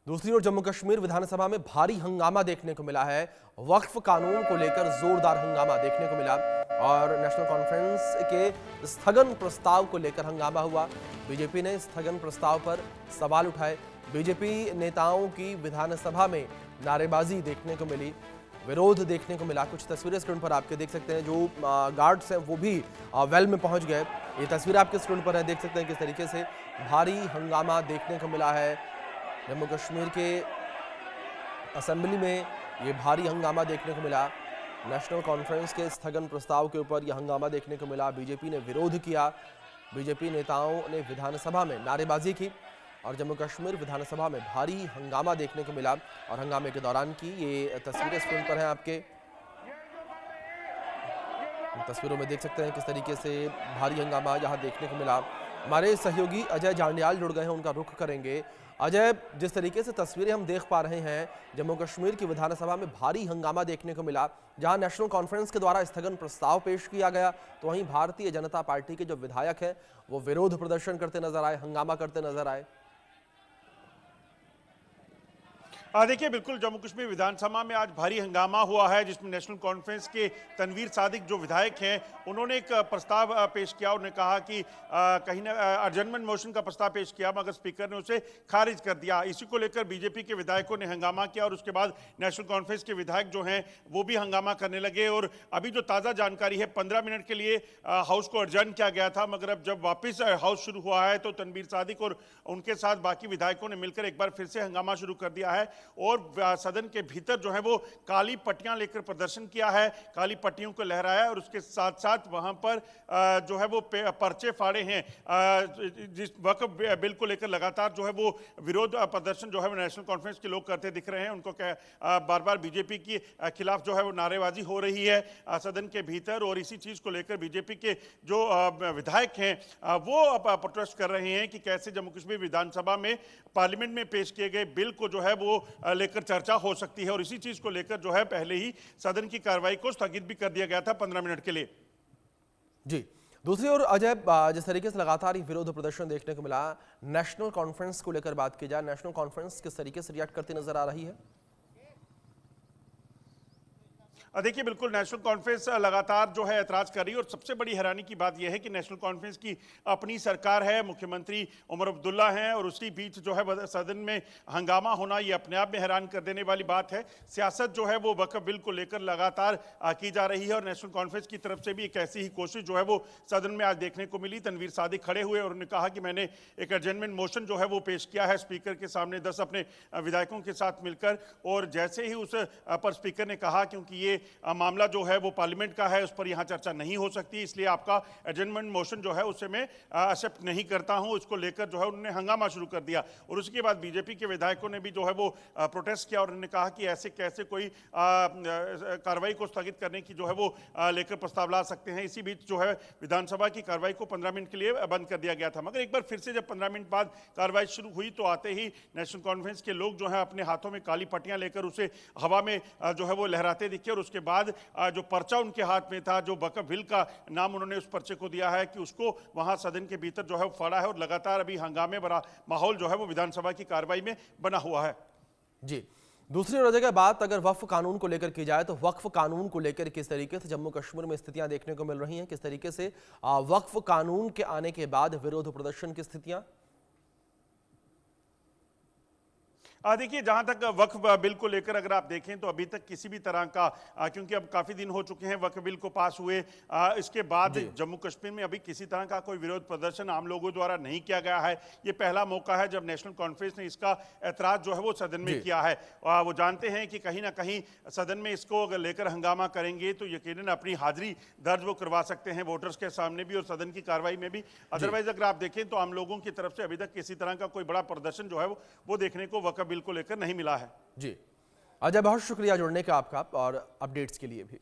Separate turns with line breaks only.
दूसरी ओर जम्मू कश्मीर विधानसभा में भारी हंगामा देखने को मिला है। वक्फ कानून को लेकर जोरदार हंगामा देखने को मिला और नेशनल कॉन्फ्रेंस के स्थगन प्रस्ताव को लेकर हंगामा हुआ। बीजेपी ने स्थगन प्रस्ताव पर सवाल उठाए। बीजेपी नेताओं की विधानसभा में नारेबाजी देखने को मिली, विरोध देखने को मिला। कुछ तस्वीरें स्क्रीन पर आपके देख सकते हैं। जो गार्ड्स हैं वो भी वेल में पहुंच गए। ये तस्वीर आपके स्क्रीन पर है, देख सकते हैं किस तरीके से भारी हंगामा देखने को मिला है। जम्मू कश्मीर के असेंबली में ये भारी हंगामा देखने को मिला। नेशनल कॉन्फ्रेंस के स्थगन प्रस्ताव के ऊपर यह हंगामा देखने को मिला। बीजेपी ने विरोध किया। बीजेपी नेताओं ने विधानसभा में नारेबाजी की और जम्मू कश्मीर विधानसभा में भारी हंगामा देखने को मिला। और हंगामे के दौरान की ये तस्वीरें स्क्रीन पर हैं आपके। तस्वीरों में देख सकते हैं किस तरीके से भारी हंगामा यहाँ देखने को मिला। हमारे सहयोगी अजय जांडियाल जुड़ गए हैं, उनका रुख करेंगे। अजय, जिस तरीके से तस्वीरें हम देख पा रहे हैं, जम्मू कश्मीर की विधानसभा में भारी हंगामा देखने को मिला, जहां नेशनल कॉन्फ्रेंस के द्वारा स्थगन प्रस्ताव पेश किया गया, तो वहीं भारतीय जनता पार्टी के जो विधायक हैं वो विरोध प्रदर्शन करते नजर आए, हंगामा करते नजर आए।
देखिए, बिल्कुल जम्मू कश्मीर विधानसभा में आज भारी हंगामा हुआ है, जिसमें नेशनल कॉन्फ्रेंस के तनवीर सादिक जो विधायक हैं, उन्होंने एक प्रस्ताव पेश किया। उन्होंने कहा कि कहीं ना अर्जेंटमेंट मोशन का प्रस्ताव पेश किया, मगर स्पीकर ने उसे खारिज कर दिया। इसी को लेकर बीजेपी के विधायकों ने हंगामा किया और उसके बाद नेशनल कॉन्फ्रेंस के विधायक जो हैं वो भी हंगामा करने लगे। और अभी जो ताज़ा जानकारी है, 15 मिनट के लिए हाउस को अर्जेंट किया गया था, मगर अब जब वापस हाउस शुरू हुआ है तो तनवीर सादिक और उनके साथ बाकी विधायकों ने मिलकर एक बार फिर से हंगामा शुरू कर दिया है और सदन के भीतर जो है वो काली पट्टियां लेकर प्रदर्शन किया है, काली पट्टियों को लहराया और उसके साथ साथ वहां पर जो है वो पर्चे फाड़े हैं। जिस वक्फ बिल को लेकर लगातार जो है वो विरोध प्रदर्शन जो है वो नेशनल कॉन्फ्रेंस के लोग करते दिख रहे हैं। उनको बार बार बीजेपी के खिलाफ जो है वो नारेबाजी हो रही है सदन के भीतर और इसी चीज को लेकर बीजेपी के जो विधायक हैं वो अब प्रोटेस्ट कर रहे हैं कि कैसे जम्मू कश्मीर विधानसभा में पार्लियामेंट में पेश किए गए बिल को जो है वो लेकर चर्चा हो सकती है। और इसी चीज को लेकर जो है पहले ही सदन की कार्रवाई को स्थगित भी कर दिया गया था 15 मिनट के लिए।
जी, दूसरी ओर अजय, जिस तरीके से लगातार ये विरोध प्रदर्शन देखने को मिला, नेशनल कॉन्फ्रेंस को लेकर बात की जाए, नेशनल कॉन्फ्रेंस किस तरीके से रिएक्ट करती नजर आ रही है?
देखिए, बिल्कुल नेशनल कॉन्फ्रेंस लगातार जो है ऐतराज कर रही है और सबसे बड़ी हैरानी की बात यह है कि नेशनल कॉन्फ्रेंस की अपनी सरकार है, मुख्यमंत्री उमर अब्दुल्ला हैं और उसी बीच जो है सदन में हंगामा होना ये अपने आप में हैरान कर देने वाली बात है। सियासत जो है वो वक्फ बिल को लेकर लगातार की जा रही है और नेशनल कॉन्फ्रेंस की तरफ से भी एक ऐसी ही कोशिश जो है वो सदन में आज देखने को मिली। तनवीर सादिक खड़े हुए और उन्होंने कहा कि मैंने एक अर्जेंटमेंट मोशन जो है वो पेश किया है स्पीकर के सामने 10 अपने विधायकों के साथ मिलकर। और जैसे ही उस पर स्पीकर ने कहा क्योंकि ये मामला जो है वो पार्लियामेंट का है, उस पर यहां चर्चा नहीं हो सकती, इसलिए आपका एडजमेंट मोशन जो है उसे मैं एक्सेप्ट नहीं करता हूं, उसको लेकर जो है उन्होंने हंगामा शुरू कर दिया। और उसके बाद बीजेपी के विधायकों ने भी जो है वो प्रोटेस्ट किया और उन्होंने कहा कि ऐसे कैसे कोई कार्रवाई को स्थगित करने की जो है वो लेकर प्रस्ताव ला सकते हैं। इसी बीच जो है विधानसभा की कार्रवाई को 15 मिनट के लिए बंद कर दिया गया था, मगर एक बार फिर से जब 15 मिनट बाद कार्रवाई शुरू हुई तो आते ही नेशनल कॉन्फ्रेंस के लोग जो है अपने हाथों में काली पट्टियां लेकर उसे हवा में जो है वो लहराते दिखे। और उसके बाद जो पर्चा उनके हाथ में था, जो वक्फ बिल का नाम उन्होंने उस पर्चे को दिया है कि उसको वहां सदन के भीतर जो है वो फाड़ा है और लगातार अभी हंगामे भरा माहौल जो है वो विधानसभा की कार्रवाई में बना हुआ है।
जी, दूसरी ओर जगह बात अगर वक्फ कानून को लेकर की जाए तो वक्फ कानून को लेकर किस तरीके से जम्मू कश्मीर में स्थितियां देखने को मिल रही हैं, किस तरीके से वक्फ कानून के आने के बाद विरोध प्रदर्शन की स्थितियां?
देखिए, जहां तक वक्फ बिल को लेकर अगर आप देखें तो अभी तक किसी भी तरह का क्योंकि अब काफी दिन हो चुके हैं वक्फ बिल को पास हुए, इसके बाद जम्मू कश्मीर में अभी किसी तरह का कोई विरोध प्रदर्शन आम लोगों द्वारा नहीं किया गया है। ये पहला मौका है जब नेशनल कॉन्फ्रेंस ने इसका ऐतराज जो है वो सदन में किया है। वो जानते हैं कि कहीं ना कहीं सदन में इसको अगर लेकर हंगामा करेंगे तो यकीनन अपनी हाजिरी दर्ज वो करवा सकते हैं वोटर्स के सामने भी और सदन की कार्रवाई में भी। अदरवाइज अगर आप देखें तो आम लोगों की तरफ से अभी तक किसी तरह का कोई बड़ा प्रदर्शन जो है वो देखने को वक्फ बिल को लेकर नहीं मिला है।
जी, अजय, बहुत शुक्रिया जुड़ने का आपका और अपडेट्स के लिए भी।